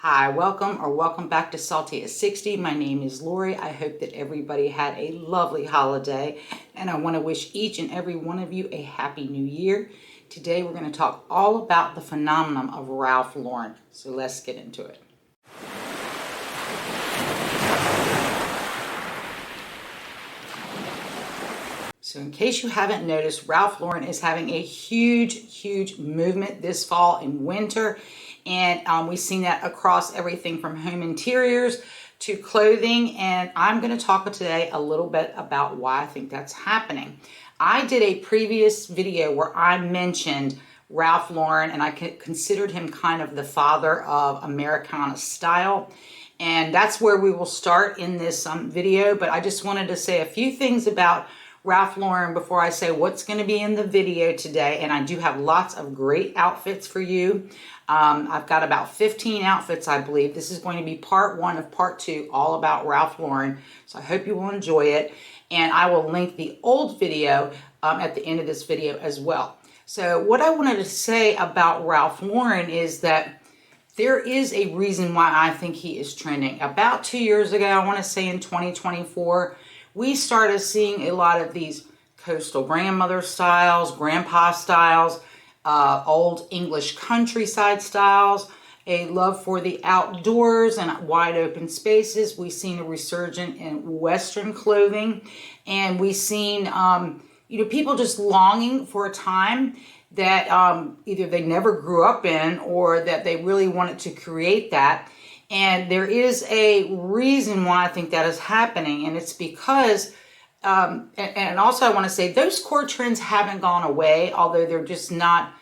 Hi, welcome back to Salty at 60. My name is Lori. I hope that everybody had a lovely holiday, and I want to wish each and every one of you a happy new year. Today we're going to talk all about the phenomenon of Ralph Lauren. So let's get into it. So in case you haven't noticed, Ralph Lauren is having a huge movement this fall and winter. And we've seen that across everything from home interiors to clothing. And I'm going to talk today a little bit about why I think that's happening. I did a previous video where I mentioned Ralph Lauren, and I considered him kind of the father of Americana style. And that's where we will start in this video. But I just wanted to say a few things about Ralph Lauren before I say what's going to be in the video today. And I do have lots of great outfits for you. I've got about 15 outfits, I believe. This is going to be part one of part two, all about Ralph Lauren. So I hope you will enjoy it. And I will link the old video at the end of this video as well. So what I wanted to say about Ralph Lauren is that there is a reason why I think he is trending. About 2 years ago, I want to say in 2024, we started seeing a lot of these coastal grandmother styles, grandpa styles, old English countryside styles, a love for the outdoors and wide open spaces. We've seen a resurgence in Western clothing, and we've seen people just longing for a time that either they never grew up in or that they really wanted to create that. And there is a reason why I think that is happening, and it's because and also I want to say those core trends haven't gone away, although they're just not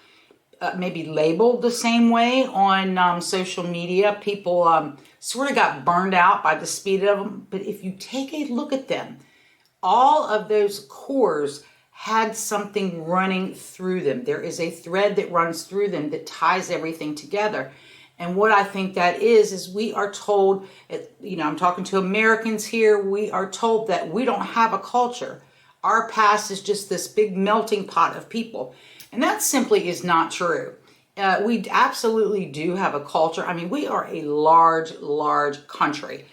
maybe labeled the same way on social media. People sort of got burned out by the speed of them. But if you take a look at them, all of those cores had something running through them. There is a thread that runs through them that ties everything together. And what I think that is we are told, I'm talking to Americans here, we are told that we don't have a culture. Our past is just this big melting pot of people. And that simply is not true. We absolutely do have a culture. I mean, we are a large country.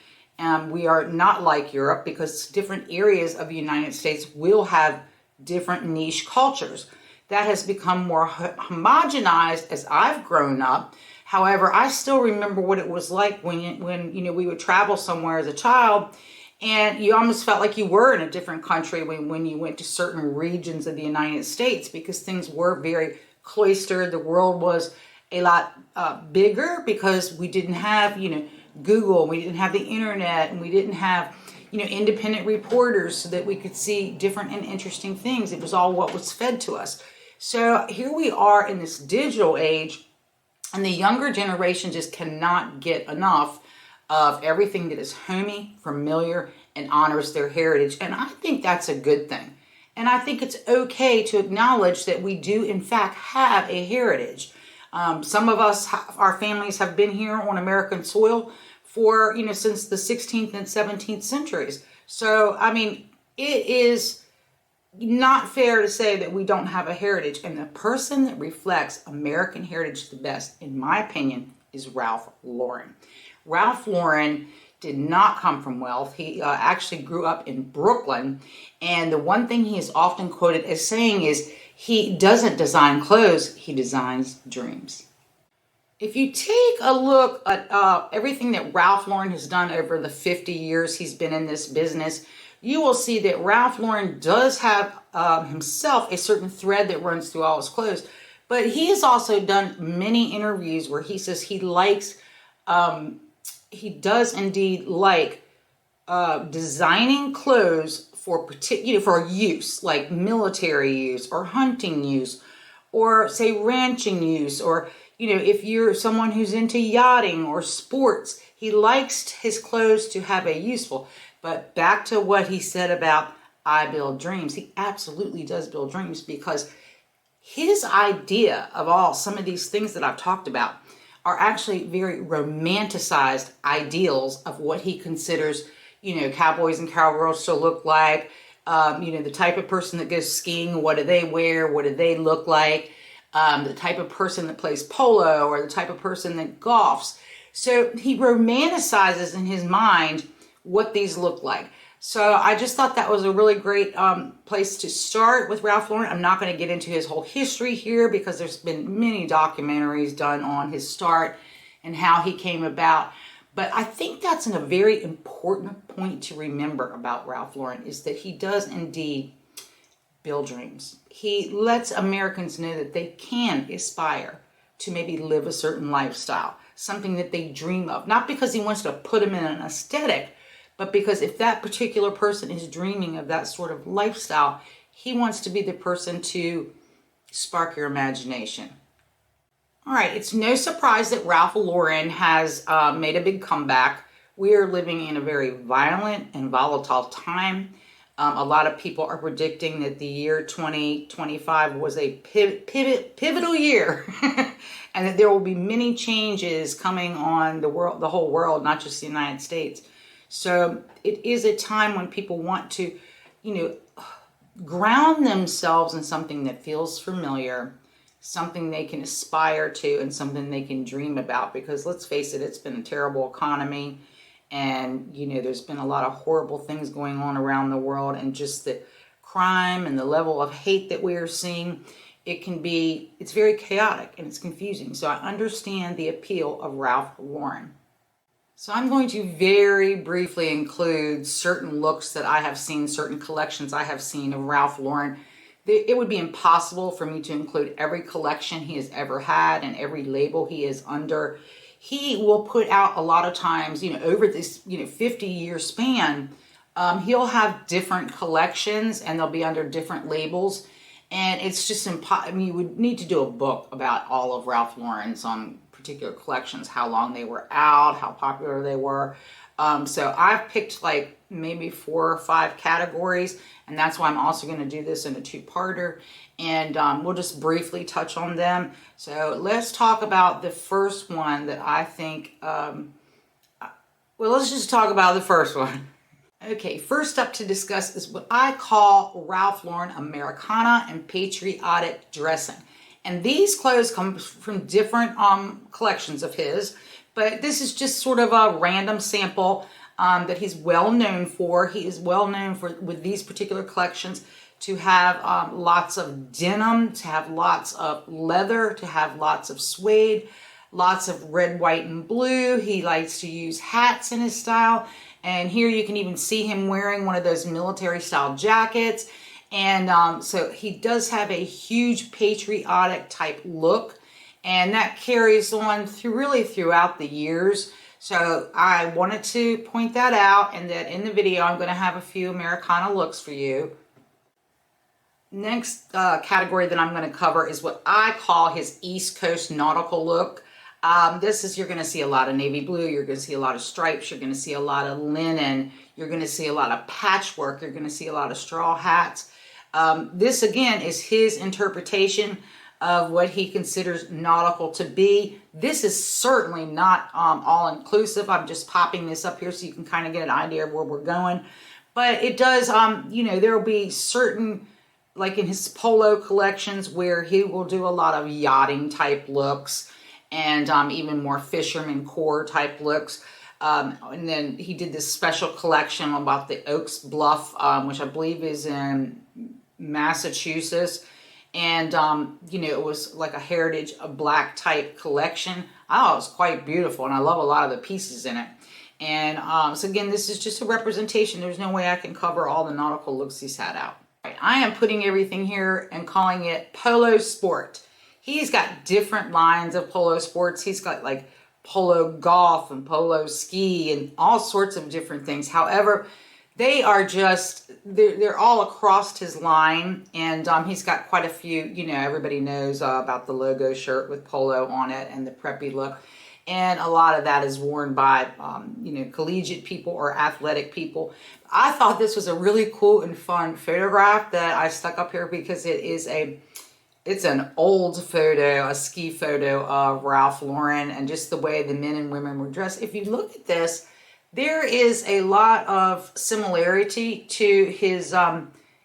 We are not like Europe because different areas of the United States will have different niche cultures. That has become more homogenized as I've grown up. However, I still remember what it was like when we would travel somewhere as a child, and you almost felt like you were in a different country when you went to certain regions of the United States, because things were very cloistered. The world was a lot bigger because we didn't have Google, we didn't have the internet, and we didn't have independent reporters so that we could see different and interesting things. It was all what was fed to us. So here we are in this digital age. And the younger generation just cannot get enough of everything that is homey, familiar, and honors their heritage. And I think that's a good thing. And I think it's okay to acknowledge that we do, in fact, have a heritage. Some of us, our families have been here on American soil for, since the 16th and 17th centuries. So, I mean, it is not fair to say that we don't have a heritage. And the person that reflects American heritage the best, in my opinion, is Ralph Lauren. Ralph Lauren did not come from wealth. He actually grew up in Brooklyn. And the one thing he is often quoted as saying is he doesn't design clothes, he designs dreams. If you take a look at everything that Ralph Lauren has done over the 50 years he's been in this business, you will see that Ralph Lauren does have himself a certain thread that runs through all his clothes. But he has also done many interviews where he says he does indeed like designing clothes for for use, like military use or hunting use, or say ranching use, or if you're someone who's into yachting or sports, he likes his clothes to have a useful. But back to what he said about I build dreams. He absolutely does build dreams, because his idea of some of these things that I've talked about are actually very romanticized ideals of what he considers, cowboys and cowgirls to look like. The type of person that goes skiing, what do they wear? What do they look like? The type of person that plays polo, or the type of person that golfs. So he romanticizes in his mind what these look like. So I just thought that was a really great place to start with Ralph Lauren. I'm not going to get into his whole history here because there's been many documentaries done on his start and how he came about. But I think that's a very important point to remember about Ralph Lauren, is that he does indeed build dreams. He lets Americans know that they can aspire to maybe live a certain lifestyle, something that they dream of. Not because he wants to put them in an aesthetic, but because if that particular person is dreaming of that sort of lifestyle, he wants to be the person to spark your imagination. All right, it's no surprise that Ralph Lauren has made a big comeback. We are living in a very violent and volatile time. A lot of people are predicting that the year 2025 was a pivotal year and that there will be many changes coming on the world, the whole world, not just the United States. So it is a time when people want to, ground themselves in something that feels familiar, something they can aspire to, and something they can dream about. Because let's face it, it's been a terrible economy. And, there's been a lot of horrible things going on around the world, and just the crime and the level of hate that we are seeing, it's very chaotic and it's confusing. So I understand the appeal of Ralph Lauren. So I'm going to very briefly include certain looks that I have seen, certain collections I have seen of Ralph Lauren. It would be impossible for me to include every collection he has ever had and every label he is under. He will put out a lot of times, over this, 50-year span, he'll have different collections and they'll be under different labels. And it's just impossible. You would need to do a book about all of Ralph Lauren's particular collections, how long they were out, how popular they were. So I've picked like maybe 4 or 5 categories, and that's why I'm also going to do this in a 2-parter. And we'll just briefly touch on them. So let's talk about the first one that I think, let's just talk about the first one. Okay, first up to discuss is what I call Ralph Lauren Americana and patriotic dressing. And these clothes come from different collections of his, but this is just sort of a random sample that he's well known for. He is well known for, with these particular collections, to have lots of denim, to have lots of leather, to have lots of suede, lots of red, white, and blue. He likes to use hats in his style. And here you can even see him wearing one of those military style jackets. And so he does have a huge patriotic type look, and that carries on throughout the years. So I wanted to point that out, and that in the video I'm going to have a few Americana looks for you. Next category that I'm going to cover is what I call his East Coast nautical look. You're going to see a lot of navy blue, you're going to see a lot of stripes, you're going to see a lot of linen, you're going to see a lot of patchwork, you're going to see a lot of straw hats. This again is his interpretation of what he considers nautical to be. This is certainly not all inclusive. I'm just popping this up here so you can kind of get an idea of where we're going. But it does, there will be certain, like in his polo collections, where he will do a lot of yachting type looks and even more fisherman core type looks. And then he did this special collection about the Oaks Bluff, which I believe is in Massachusetts. And, it was like a heritage, a black type collection. I thought it was quite beautiful, and I love a lot of the pieces in it. And so again, this is just a representation. There's no way I can cover all the nautical looks he's had out. Right, I am putting everything here and calling it Polo Sport. He's got different lines of Polo Sports. He's got like Polo Golf and Polo Ski and all sorts of different things. However, they are just, they're all across his line. And he's got quite a few, everybody knows about the logo shirt with Polo on it and the preppy look. And a lot of that is worn by, collegiate people or athletic people. I thought this was a really cool and fun photograph that I stuck up here because it's an old photo, a ski photo of Ralph Lauren, and just the way the men and women were dressed. If you look at this, there is a lot of similarity to his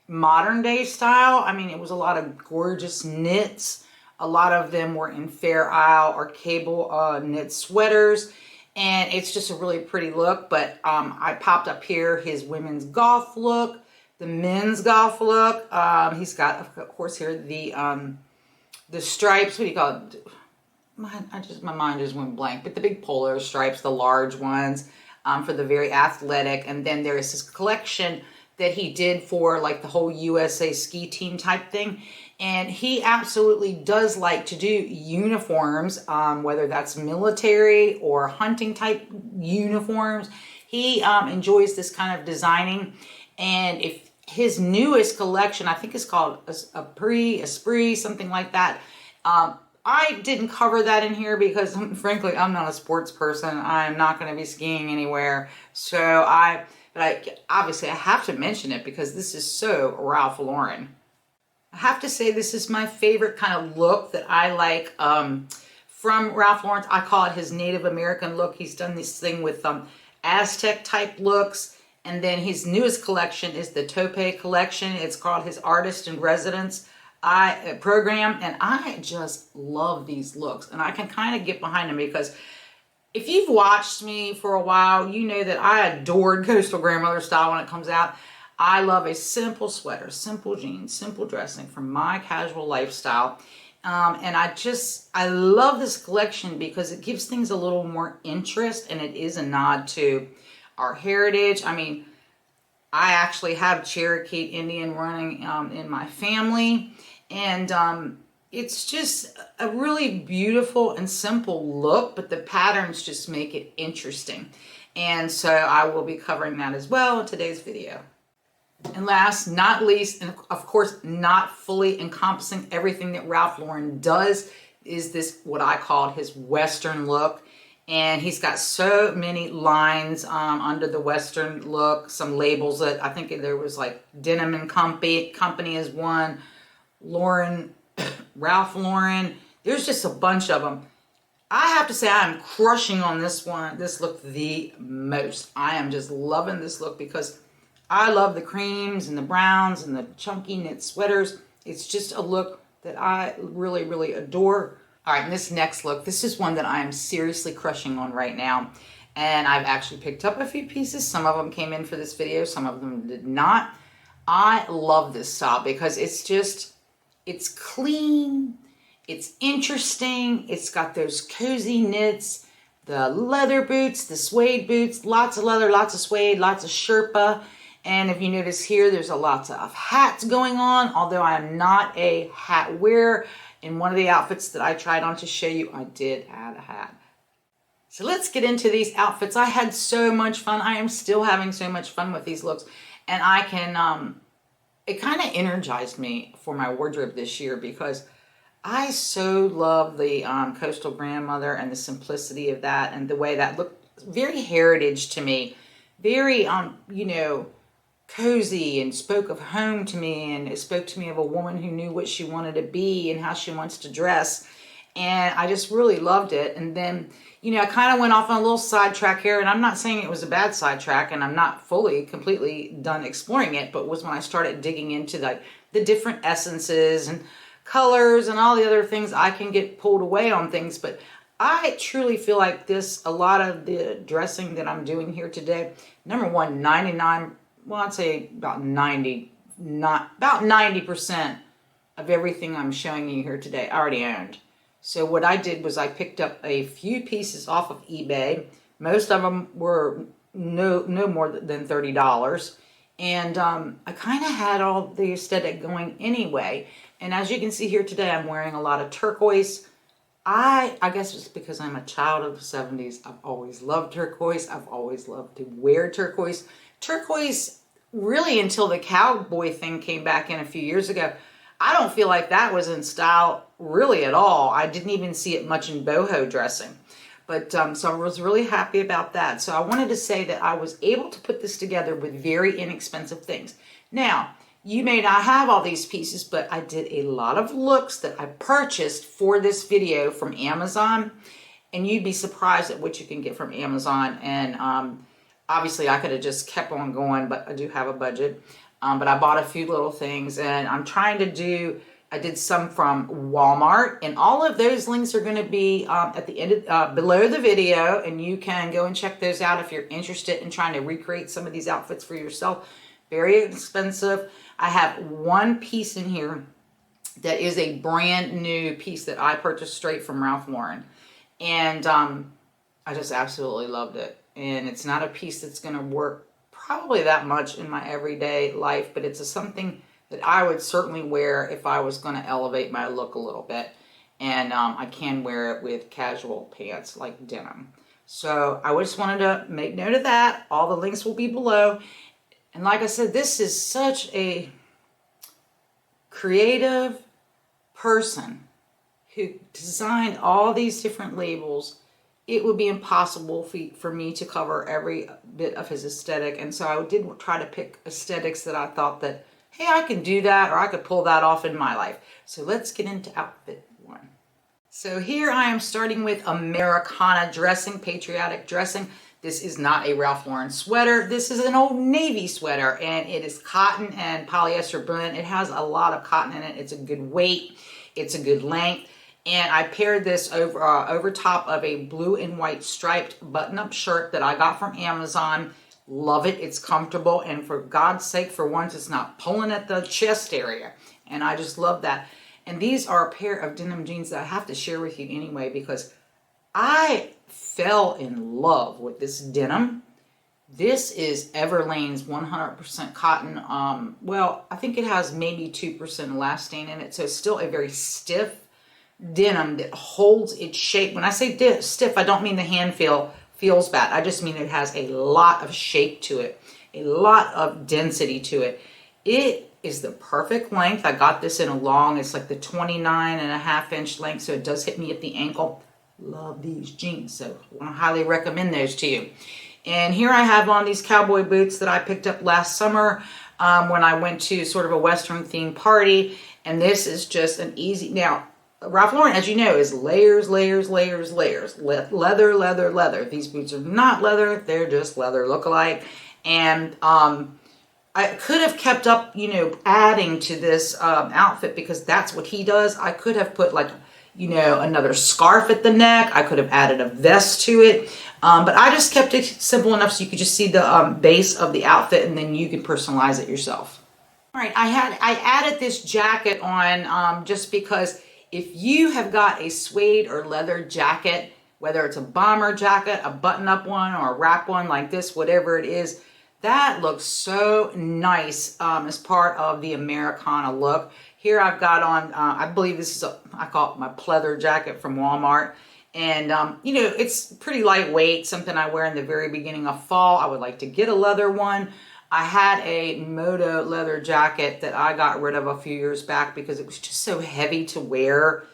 modern day style. I mean, it was a lot of gorgeous knits. A lot of them were in Fair Isle or cable knit sweaters. and it's just a really pretty look. But I popped up here his women's golf look, the men's golf look. He's got, of course, here the stripes. What do you call it? My mind just went blank. But the big polo stripes, the large ones, for the very athletic. And then there is this collection that he did for like the whole USA ski team type thing. And he absolutely does like to do uniforms, whether that's military or hunting type uniforms. He enjoys this kind of designing. And if his newest collection, I think it's called Esprit, something like that. I didn't cover that in here because, frankly, I'm not a sports person. I'm not going to be skiing anywhere. But obviously I have to mention it because this is so Ralph Lauren. I have to say this is my favorite kind of look that I like from Ralph Lauren. I call it his Native American look. He's done this thing with Aztec type looks. And then his newest collection is the Tope collection. It's called his Artist in Residence program. And I just love these looks. And I can kind of get behind them because if you've watched me for a while, you know that I adored Coastal Grandmother style when it comes out. I love a simple sweater, simple jeans, simple dressing for my casual lifestyle. And I love this collection because it gives things a little more interest, and it is a nod to our heritage. I mean, I actually have Cherokee Indian running in my family, and it's just a really beautiful and simple look, but the patterns just make it interesting. And so I will be covering that as well in today's video. And last, not least, and of course not fully encompassing everything that Ralph Lauren does, is this, what I call his Western look. And he's got so many lines under the Western look, some labels that I think there was like Denim and Company is one, Ralph Lauren. There's just a bunch of them. I have to say I'm crushing on this look the most. I am just loving this look because I love the creams and the browns and the chunky knit sweaters. It's just a look that I really, really adore. All right, and this next look, this is one that I am seriously crushing on right now. And I've actually picked up a few pieces. Some of them came in for this video, some of them did not. I love this style because it's clean, it's interesting, it's got those cozy knits, the leather boots, the suede boots, lots of leather, lots of suede, lots of Sherpa. And if you notice here, there's a lot of hats going on, although I am not a hat wearer. In one of the outfits that I tried on to show you, I did add a hat. So let's get into these outfits. I had so much fun. I am still having so much fun with these looks. And I can, it kind of energized me for my wardrobe this year because I so love the Coastal Grandmother and the simplicity of that and the way that looked very heritage to me. Very, you know, cozy, and spoke of home to me, and it spoke to me of a woman who knew what she wanted to be and how she wants to dress. And I just really loved it. And then, you know, I kind of went off on a little sidetrack here, and I'm not saying it was a bad sidetrack, and I'm not completely done exploring it, but was when I started digging into like the different essences and colors and all the other things. I can get pulled away on things, but I truly feel like a lot of the dressing that I'm doing here today, number one, 99, well, I'd say about 90% of everything I'm showing you here today I already owned. So what I did was I picked up a few pieces off of eBay. Most of them were no more than $30. And I kind of had all the aesthetic going anyway. And as you can see here today, I'm wearing a lot of turquoise. I guess it's because I'm a child of the 70s. I've always loved turquoise. I've always loved to wear turquoise. Turquoise, really until the cowboy thing came back in a few years ago, I don't feel like that was in style really at all. I didn't even see it much in boho dressing. But so I was really happy about that. So I wanted to say that I was able to put this together with very inexpensive things. Now, you may not have all these pieces, but I did a lot of looks that I purchased for this video from Amazon. And you'd be surprised at what you can get from Amazon. And obviously, I could have just kept on going, but I do have a budget. But I bought a few little things, and I'm trying to do I did some from Walmart, and all of those links are going to be at the end of, below the video, and you can go and check those out if you're interested in trying to recreate some of these outfits for yourself. Very expensive. I have one piece in here that is a brand new piece that I purchased straight from Ralph Lauren, and I just absolutely loved it. And it's not a piece that's going to work probably that much in my everyday life, but it's something that I would certainly wear if I was going to elevate my look a little bit. And I can wear it with casual pants like denim. So I just wanted to make note of that. All the links will be below. And like I said, this is such a creative person who designed all these different labels. It would be impossible for me to cover every bit of his aesthetic. And so I did try to pick aesthetics that I thought that, hey, I can do that, or I could pull that off in my life. So let's get into outfit one. So here I am starting with Americana dressing, patriotic dressing. This is not a Ralph Lauren sweater. This is an Old Navy sweater, and it is cotton and polyester blend. It has a lot of cotton in it. It's a good weight. It's a good length. And I paired this over top of a blue and white striped button-up shirt that I got from Amazon. Love it. It's comfortable, and for God's sake, for once, it's not pulling at the chest area, and I just love that. And these are a pair of denim jeans that I have to share with you anyway, because I fell in love with this denim. This is Everlane's 100% cotton. Well, I think it has maybe 2% elastane in it, so it's still a very stiff denim that holds its shape. When I say stiff, I don't mean the hand feels bad. I just mean it has a lot of shape to it, a lot of density to it. It is the perfect length. I got this in a long, it's like the 29.5-inch length, so it does hit me at the ankle. Love these jeans, so I highly recommend those to you. And here I have on these cowboy boots that I picked up last summer when I went to sort of a Western themed party, and this is just an easy, now Ralph Lauren, as you know, is layers, layers, layers, layers. Leather, leather, leather. These boots are not leather. They're just leather look-alike. And I could have kept up, you know, adding to this outfit because that's what he does. I could have put, like, you know, another scarf at the neck. I could have added a vest to it. But I just kept it simple enough so you could just see the base of the outfit, and then you can personalize it yourself. All right, I added this jacket on just because if you have got a suede or leather jacket, whether it's a bomber jacket, a button-up one, or a wrap one like this, whatever it is, that looks so nice as part of the Americana look. Here I've got on, I believe this is, I call it my pleather jacket from Walmart. And, you know, it's pretty lightweight, something I wear in the very beginning of fall. I would like to get a leather one. I had a Moto leather jacket that I got rid of a few years back because it was just so heavy to wear.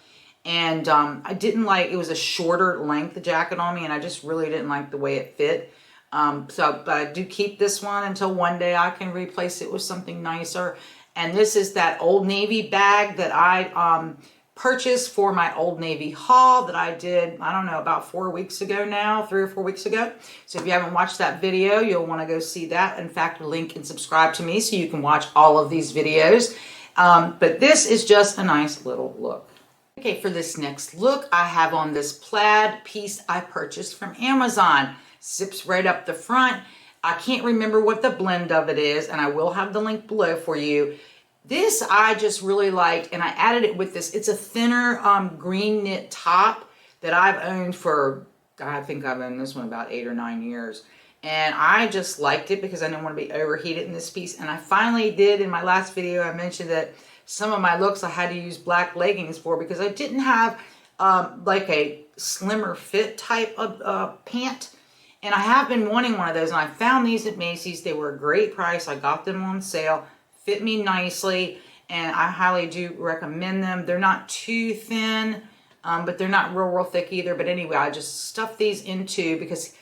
And I didn't like, it was a shorter length jacket on me, and I just really didn't like the way it fit. But I do keep this one until one day I can replace it with something nicer. And this is that Old Navy bag that I purchased for my Old Navy haul that I did, I don't know, about 4 weeks ago now, 3 or 4 weeks ago. So if you haven't watched that video, you'll want to go see that. In fact, link and subscribe to me so you can watch all of these videos. But this is just a nice little look. Okay, for this next look, I have on this plaid piece I purchased from Amazon. Zips right up the front. I can't remember what the blend of it is, and I will have the link below for you. This I just really liked, and I added it with this. It's a thinner green knit top that I've owned for, I think I've owned this one about 8 or 9 years. And I just liked it because I didn't want to be overheated in this piece. And I finally did, in my last video, I mentioned that some of my looks I had to use black leggings for because I didn't have like a slimmer fit type of pant. And I have been wanting one of those, and I found these at Macy's. They were a great price. I got them on sale. Fit me nicely, and I highly do recommend them. They're not too thin, but they're not real thick either. But anyway, I just stuffed these into, because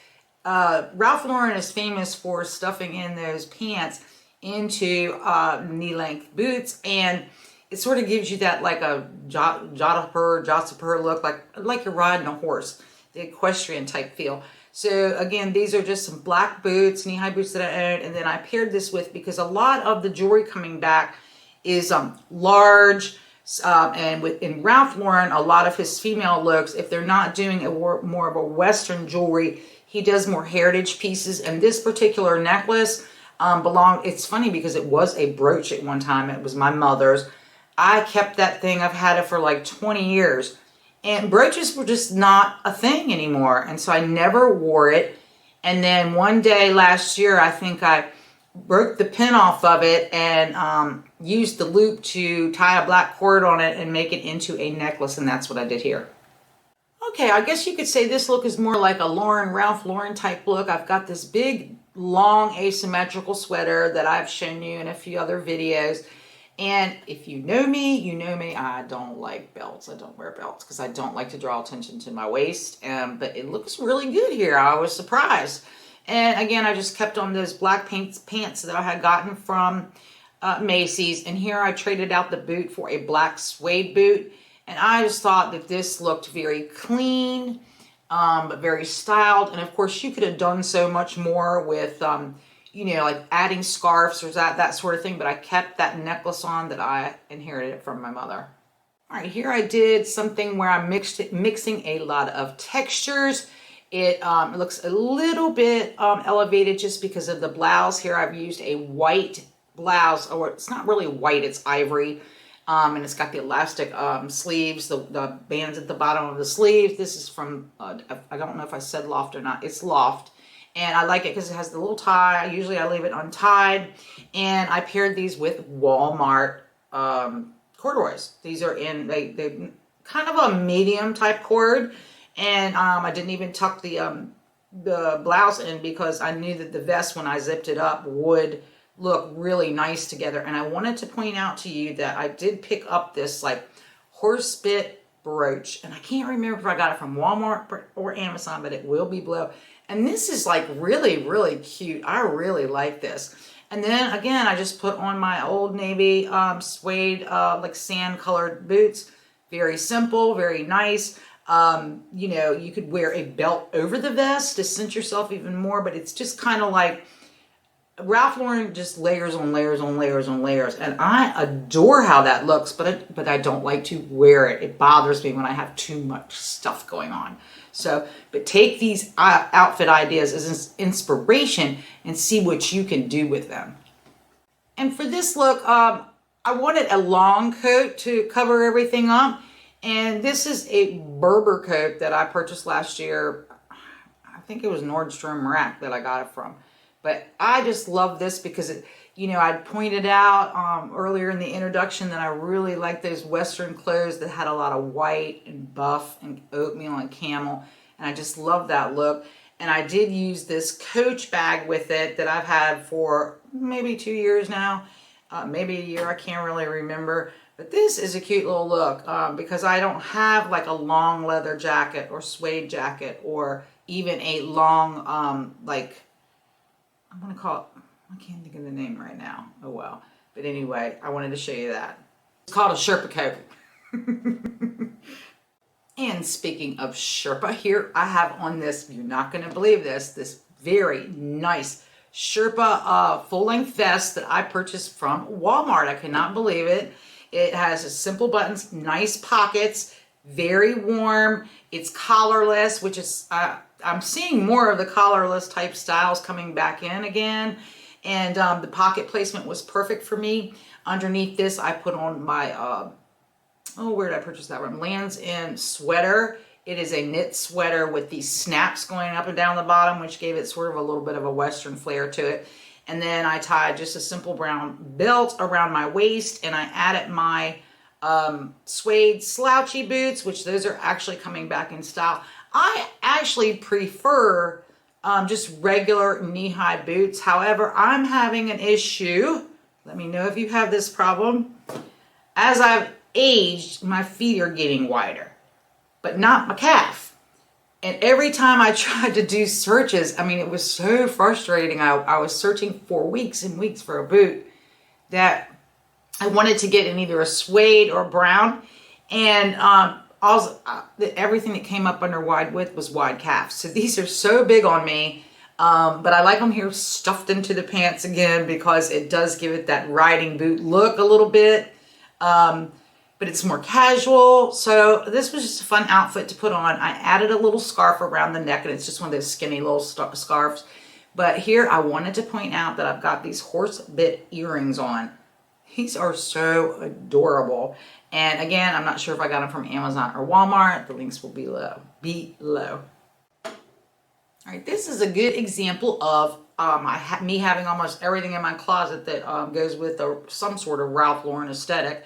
Ralph Lauren is famous for stuffing in those pants into knee-length boots, and it sort of gives you that like a Jotapur look, like you're riding a horse, the equestrian type feel. So again, these are just some black boots, knee-high boots that I own, and then I paired this with, because a lot of the jewelry coming back is large, And in Ralph Lauren, a lot of his female looks, if they're not doing more of a Western jewelry, he does more heritage pieces. And this particular necklace it's funny because it was a brooch at one time. It was my mother's. I kept that thing. I've had it for like 20 years. And brooches were just not a thing anymore. And so I never wore it. And then one day last year, I think I broke the pin off of it and used the loop to tie a black cord on it and make it into a necklace. And that's what I did here. Okay, I guess you could say this look is more like a Ralph Lauren type look. I've got this big, long, asymmetrical sweater that I've shown you in a few other videos. And if you know me, you know me. I don't like belts. I don't wear belts because I don't like to draw attention to my waist. But it looks really good here. I was surprised. And again, I just kept on those black pants that I had gotten from Macy's. And here I traded out the boot for a black suede boot. And I just thought that this looked very clean, but very styled. And of course, you could have done so much more with you know, like adding scarves or that sort of thing. But I kept that necklace on that I inherited from my mother. All right, here I did something where I'm mixing a lot of textures. It looks a little bit elevated just because of the blouse. Here I've used a white blouse, or it's not really white, it's ivory. And it's got the elastic sleeves, the bands at the bottom of the sleeves. This is from, I don't know if I said Loft or not. It's Loft. And I like it because it has the little tie. Usually I leave it untied. And I paired these with Walmart corduroys. These are in, they kind of a medium type cord. And I didn't even tuck the blouse in because I knew that the vest, when I zipped it up, would look really nice together. And I wanted to point out to you that I did pick up this like horse bit brooch. And I can't remember if I got it from Walmart or Amazon, but it will be below. And this is like really, really cute. I really like this. And then again, I just put on my Old Navy suede, like sand colored boots. Very simple, very nice. You know, you could wear a belt over the vest to cinch yourself even more, but it's just kind of like Ralph Lauren, just layers on layers on layers on layers. And I adore how that looks, but I don't like to wear it. It bothers me when I have too much stuff going on. So, but take these outfit ideas as inspiration and see what you can do with them. And for this look, I wanted a long coat to cover everything up. And this is a Berber coat that I purchased last year. I think it was Nordstrom Rack that I got it from. But I just love this because, it, you know, I pointed out earlier in the introduction that I really like those Western clothes that had a lot of white and buff and oatmeal and camel. And I just love that look. And I did use this Coach bag with it that I've had for maybe 2 years now. Maybe a year, I can't really remember. But this is a cute little look because I don't have like a long leather jacket or suede jacket or even a long, like, I'm going to call it, I can't think of the name right now. Oh, well. But anyway, I wanted to show you that. It's called a Sherpa coat. And speaking of Sherpa, here I have on this, you're not going to believe this very nice Sherpa full-length vest that I purchased from Walmart. I cannot believe it. It has simple buttons, nice pockets, very warm. It's collarless, which is, I'm seeing more of the collarless type styles coming back in again. And the pocket placement was perfect for me. Underneath this, I put on my, where did I purchase that from? Lands' End sweater. It is a knit sweater with these snaps going up and down the bottom, which gave it sort of a little bit of a Western flair to it. And then I tied just a simple brown belt around my waist, and I added my suede slouchy boots, which those are actually coming back in style. I actually prefer just regular knee-high boots. However, I'm having an issue. Let me know if you have this problem. As I've aged, my feet are getting wider, but not my calf. And every time I tried to do searches, I mean, it was so frustrating. I was searching for weeks and weeks for a boot that I wanted to get in either a suede or brown. And also, everything that came up under wide width was wide calf. So these are so big on me. But I like them here stuffed into the pants again because it does give it that riding boot look a little bit. but it's more casual. So this was just a fun outfit to put on. I added a little scarf around the neck, and it's just one of those skinny little scarves. But here I wanted to point out that I've got these horse bit earrings on. These are so adorable. And again, I'm not sure if I got them from Amazon or Walmart. The links will be below. All right, this is a good example of me having almost everything in my closet that goes with some sort of Ralph Lauren aesthetic.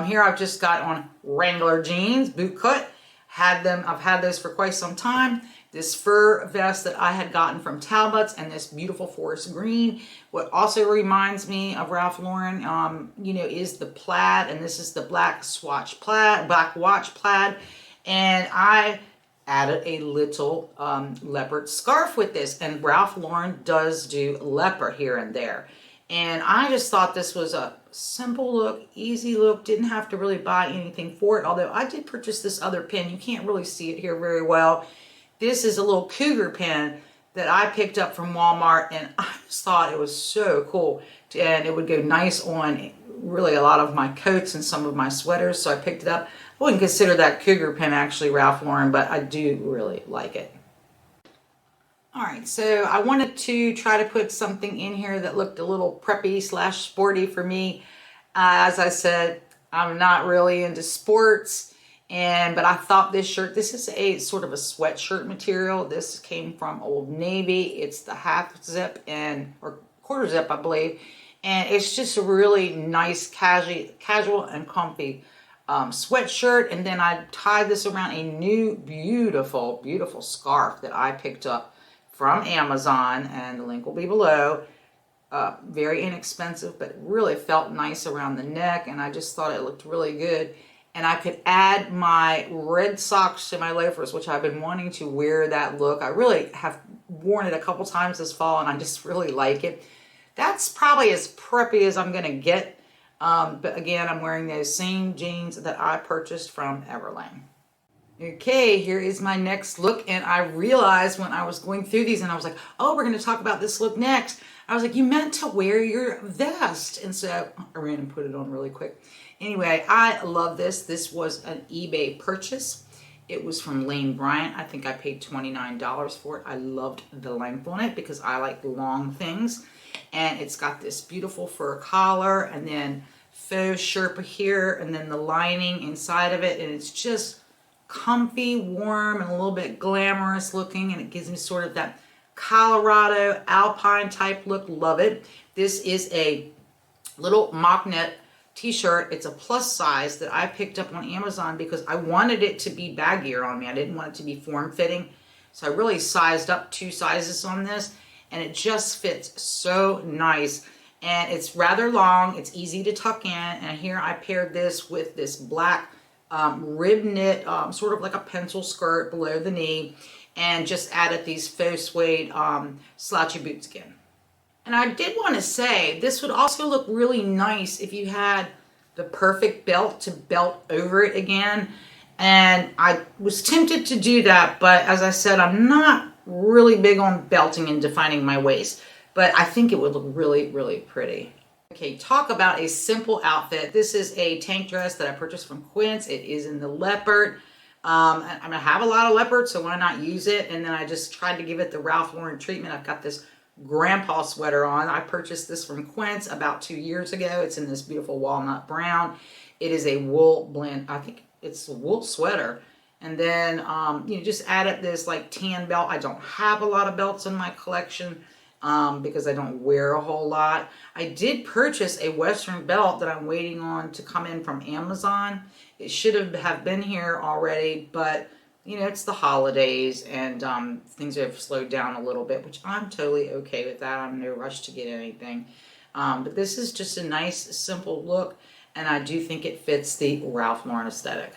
Here I've just got on Wrangler jeans, boot cut. I've had those for quite some time. This fur vest that I had gotten from Talbot's, and this beautiful forest green. What also reminds me of Ralph Lauren, is the plaid, and this is the black watch plaid. And I added a little leopard scarf with this, and Ralph Lauren does do leopard here and there. And I just thought this was a simple look, easy look, didn't have to really buy anything for it, although I did purchase this other pin. You can't really see it here very well. This is a little cougar pin that I picked up from Walmart, and I just thought it was so cool, and it would go nice on really a lot of my coats and some of my sweaters, so I picked it up. I wouldn't consider that cougar pin actually Ralph Lauren, but I do really like it. All right, so I wanted to try to put something in here that looked a little preppy / sporty for me. As I said, I'm not really into sports, but I thought this is a sort of a sweatshirt material. This came from Old Navy. It's the half zip or quarter zip, I believe. And it's just a really nice, casual and comfy sweatshirt. And then I tied this around a new, beautiful, beautiful scarf that I picked up from Amazon, and the link will be below. Very inexpensive, but it really felt nice around the neck, and I just thought it looked really good. And I could add my red socks to my loafers, which I've been wanting to wear that look. I really have worn it a couple times this fall, and I just really like it. That's probably as preppy as I'm going to get. But again, I'm wearing those same jeans that I purchased from EVERLANE. Okay, here is my next look, and I realized when I was going through these, and I was like, oh, we're going to talk about this look next. I was like, you meant to wear your vest. And so I ran and put it on really quick. Anyway, I love this. This was an eBay purchase. It was from Lane Bryant. I think I paid $29 for it. I loved the length on it because I like long things. And it's got this beautiful fur collar, and then faux Sherpa here, and then the lining inside of it. And it's just comfy, warm, and a little bit glamorous looking, and it gives me sort of that Colorado alpine type look. Love it. This is a little mock knit t-shirt. It's a plus size that I picked up on Amazon because I wanted it to be baggier on me. I didn't want it to be form-fitting, so I really sized up 2 sizes on this, and it just fits so nice. And it's rather long. It's easy to tuck in, and here I paired this with this black rib knit, sort of like a pencil skirt below the knee, and just added these faux suede slouchy boots again. And I did want to say, this would also look really nice if you had the perfect belt to belt over it again. And I was tempted to do that, but as I said, I'm not really big on belting and defining my waist, but I think it would look really, really pretty. Okay, talk about a simple outfit. This is a tank dress that I purchased from Quince. It is in the leopard. I'm going to have a lot of leopard, so why not use it? And then I just tried to give it the Ralph Lauren treatment. I've got this grandpa sweater on. I purchased this from Quince about 2 years ago. It's in this beautiful walnut brown. It is a wool blend. I think it's a wool sweater. And then, just added this like tan belt. I don't have a lot of belts in my collection because I don't wear a whole lot. I did purchase a Western belt that I'm waiting on to come in from Amazon. It should have been here already, but it's the holidays, and things have slowed down a little bit, which I'm totally okay with that. I'm in no rush to get anything. But this is just a nice, simple look, and I do think it fits the Ralph Lauren aesthetic.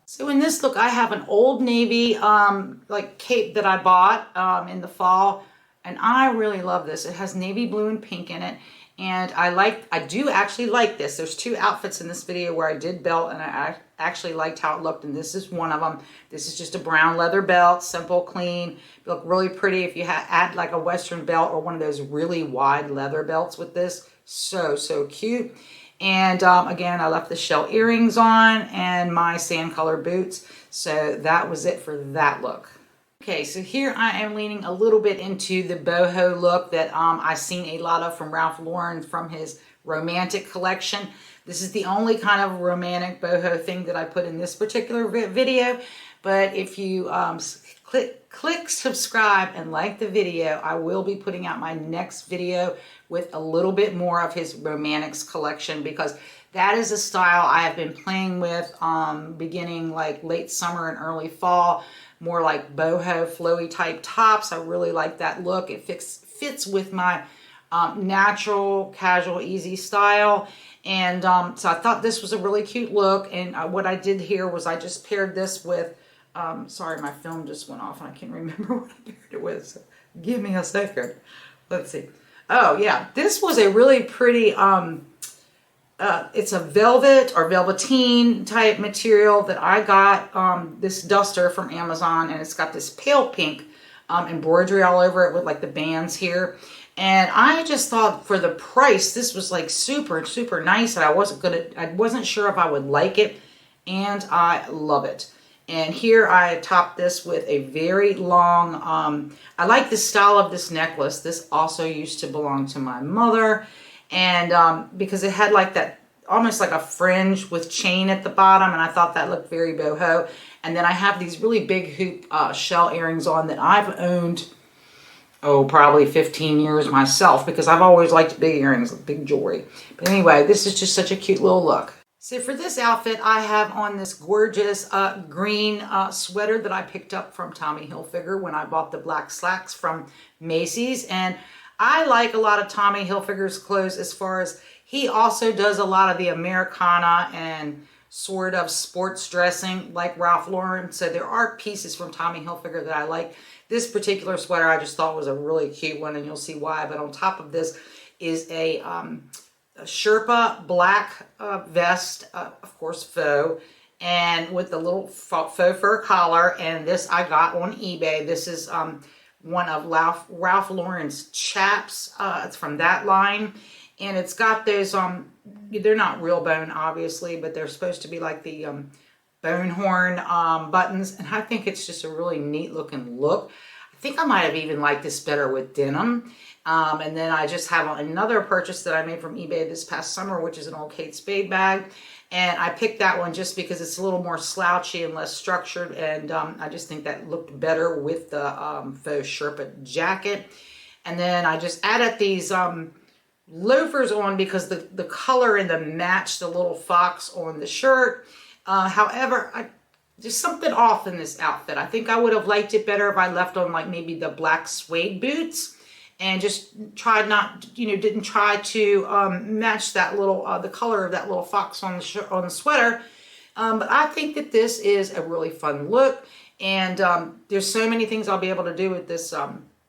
So in this look, I have an Old Navy like cape that I bought in the fall, and I really love this. It has navy blue and pink in it, and I do actually like this. There's 2 outfits in this video where I did belt, and I actually liked how it looked, and this is one of them. This is just a brown leather belt, simple, clean. It look really pretty if you add like a Western belt or one of those really wide leather belts with this. So, so cute. And again, I left the shell earrings on and my sand color boots. So that was it for that look. Okay, so here I am leaning a little bit into the boho look that I've seen a lot of from Ralph Lauren from his romantic collection. This is the only kind of romantic boho thing that I put in this particular video. But if you click subscribe and like the video, I will be putting out my next video with a little bit more of his romantics collection, because that is a style I have been playing with beginning like late summer and early fall, more like boho flowy type tops. I really like that look. It fits with my natural, casual, easy style. And so I thought this was a really cute look. And what I did here was I just paired this with, sorry, my film just went off and I can't remember what I paired it with. So give me a second. Let's see. Oh yeah, this was a really pretty, it's a velvet or velveteen type material that I got, this duster from Amazon, and it's got this pale pink embroidery all over it with like the bands here. And I just thought for the price, this was like super, super nice. And I wasn't sure if I would like it, and I love it. And here I topped this with a very long, I like the style of this necklace. This also used to belong to my mother. And because it had like that, almost like a fringe with chain at the bottom. And I thought that looked very boho. And then I have these really big hoop shell earrings on that I've owned, oh, probably 15 years myself, because I've always liked big earrings, big jewelry. But anyway, this is just such a cute little look. So for this outfit, I have on this gorgeous green sweater that I picked up from Tommy Hilfiger when I bought the black slacks from Macy's. And I like a lot of Tommy Hilfiger's clothes as far as he also does a lot of the Americana and sort of sports dressing like Ralph Lauren. So there are pieces from Tommy Hilfiger that I like. This particular sweater I just thought was a really cute one, and you'll see why. But on top of this is a Sherpa black vest, of course faux, and with the little faux fur collar. And this I got on eBay. This is one of Ralph Lauren's chaps. It's from that line, and it's got those they're not real bone obviously, but they're supposed to be like the bone horn buttons, and I think it's just a really neat looking look. I think I might have even liked this better with denim. And then I just have another purchase that I made from eBay this past summer, which is an old Kate Spade bag. And I picked that one just because it's a little more slouchy and less structured. And I just think that looked better with the faux Sherpa jacket. And then I just added these loafers on because the color and the match the little fox on the shirt. However, there's something off in this outfit. I think I would have liked it better if I left on like maybe the black suede boots and just tried not, didn't try to match that little, the color of that little fox on the sweater. But I think that this is a really fun look, and there's so many things I'll be able to do with this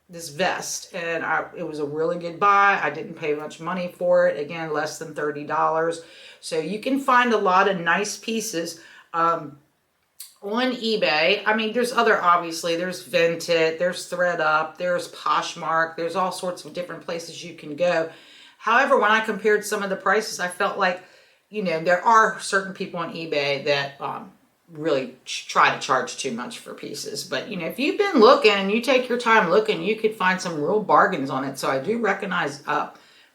this vest, and it was a really good buy. I didn't pay much money for it. Again, less than $30. So you can find a lot of nice pieces on eBay. I mean, there's other, obviously, there's Vinted, there's ThreadUp, there's Poshmark, there's all sorts of different places you can go. However, when I compared some of the prices, I felt like, there are certain people on eBay that really try to charge too much for pieces. But, if you've been looking and you take your time looking, you could find some real bargains on it. So I do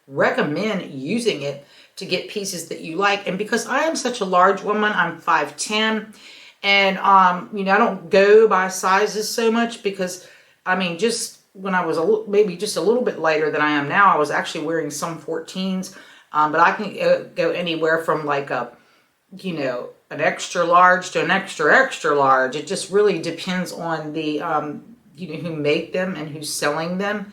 recommend using it to get pieces that you like. And because I am such a large woman, I'm 5'10", and, I don't go by sizes so much because, just when I was maybe just a little bit lighter than I am now, I was actually wearing some 14s. But I can go anywhere from like an extra large to an extra, extra large. It just really depends on the, who make them and who's selling them.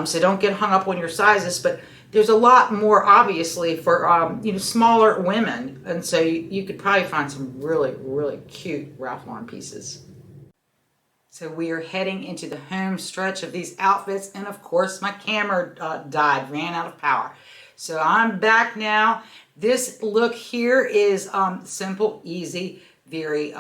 So don't get hung up on your sizes, but there's a lot more, obviously, for, smaller women. And so you could probably find some really, really cute Ralph Lauren pieces. So we are heading into the home stretch of these outfits. And, of course, my camera ran out of power. So I'm back now. This look here is simple, easy, very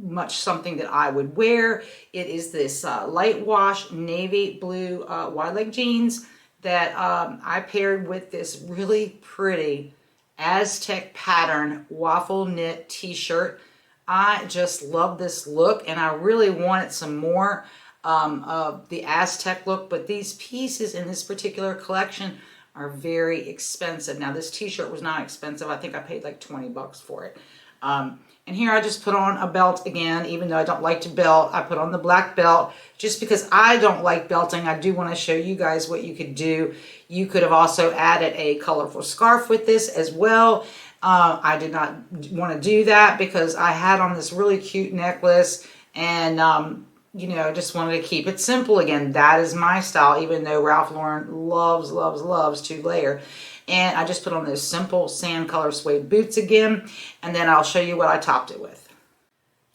much something that I would wear. It is this light wash navy blue wide leg jeans that I paired with this really pretty Aztec pattern waffle knit t-shirt. I just love this look, and I really wanted some more of the Aztec look, but these pieces in this particular collection are very expensive. Now this t-shirt was not expensive. I think I paid like 20 bucks for it. And here I just put on a belt again, even though I don't like to belt. I put on the black belt just because I don't like belting. I do want to show you guys what you could do. You could have also added a colorful scarf with this as well. I did not want to do that because I had on this really cute necklace, and you know, just wanted to keep it simple again. That is my style, even though Ralph Lauren loves, loves, loves to layer. And I just put on those simple sand color suede boots again, and then I'll show you what I topped it with.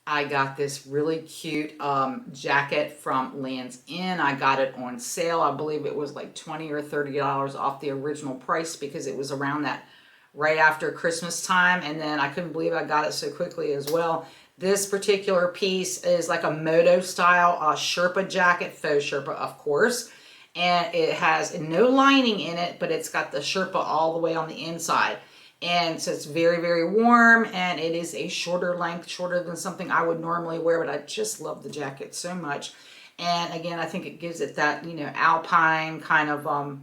I got this really cute jacket from Land's End. I got it on sale. I believe it was like $20 or $30 off the original price because it was around that right after Christmas time, and then I couldn't believe I got it so quickly as well. This particular piece is like a moto style Sherpa jacket, faux Sherpa of course, and it has no lining in it, but it's got the Sherpa all the way on the inside. And so it's very, very warm, and it is a shorter length, shorter than something I would normally wear, but I just love the jacket so much. And again, I think it gives it that, you know, alpine kind of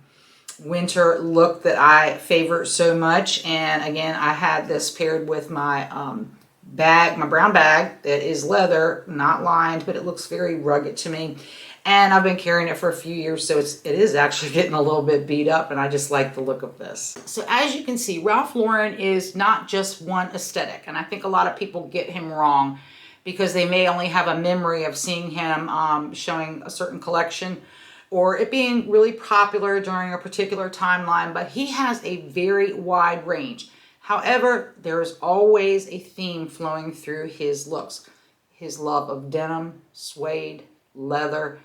winter look that I favor so much. And again, I had this paired with my bag, my brown bag that is leather, not lined, but it looks very rugged to me. And I've been carrying it for a few years, so it is actually getting a little bit beat up, and I just like the look of this. So as you can see, Ralph Lauren is not just one aesthetic, and I think a lot of people get him wrong because they may only have a memory of seeing him showing a certain collection or it being really popular during a particular timeline, but he has a very wide range. However, there is always a theme flowing through his looks. His love of denim, suede, leather,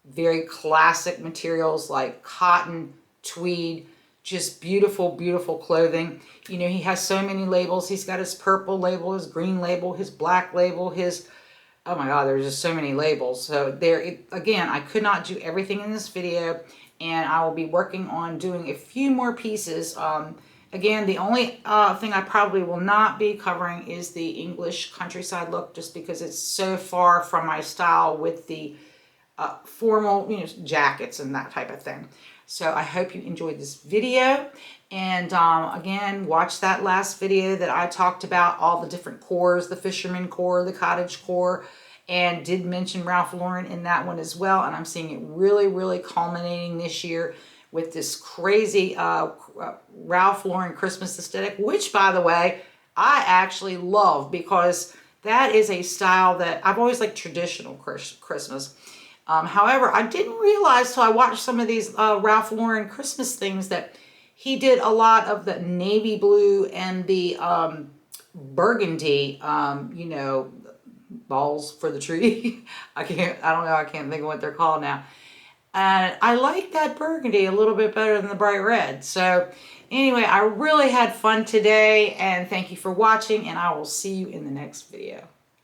very classic materials like cotton, tweed, just beautiful, beautiful clothing. You know, he has so many labels. He's got his purple label, his green label, his black label, his, oh my God, there's just so many labels. So there, again, I could not do everything in this video, and I will be working on doing a few more pieces. Again, the only thing I probably will not be covering is the English countryside look, just because it's so far from my style with the formal, you know, jackets and that type of thing. So I hope you enjoyed this video. And again, watch that last video that I talked about all the different cores, the fisherman core, the cottage core, and did mention Ralph Lauren in that one as well. And I'm seeing it really, really culminating this year with this crazy Ralph Lauren Christmas aesthetic, which, by the way, I actually love because that is a style that I've always liked, traditional Christmas. However, I didn't realize till I watched some of these Ralph Lauren Christmas things that he did a lot of the navy blue and the burgundy, you know, balls for the tree. I don't know, I can't think of what they're called now. And I like that burgundy a little bit better than the bright red. So anyway, I really had fun today, and thank you for watching, and I will see you in the next video.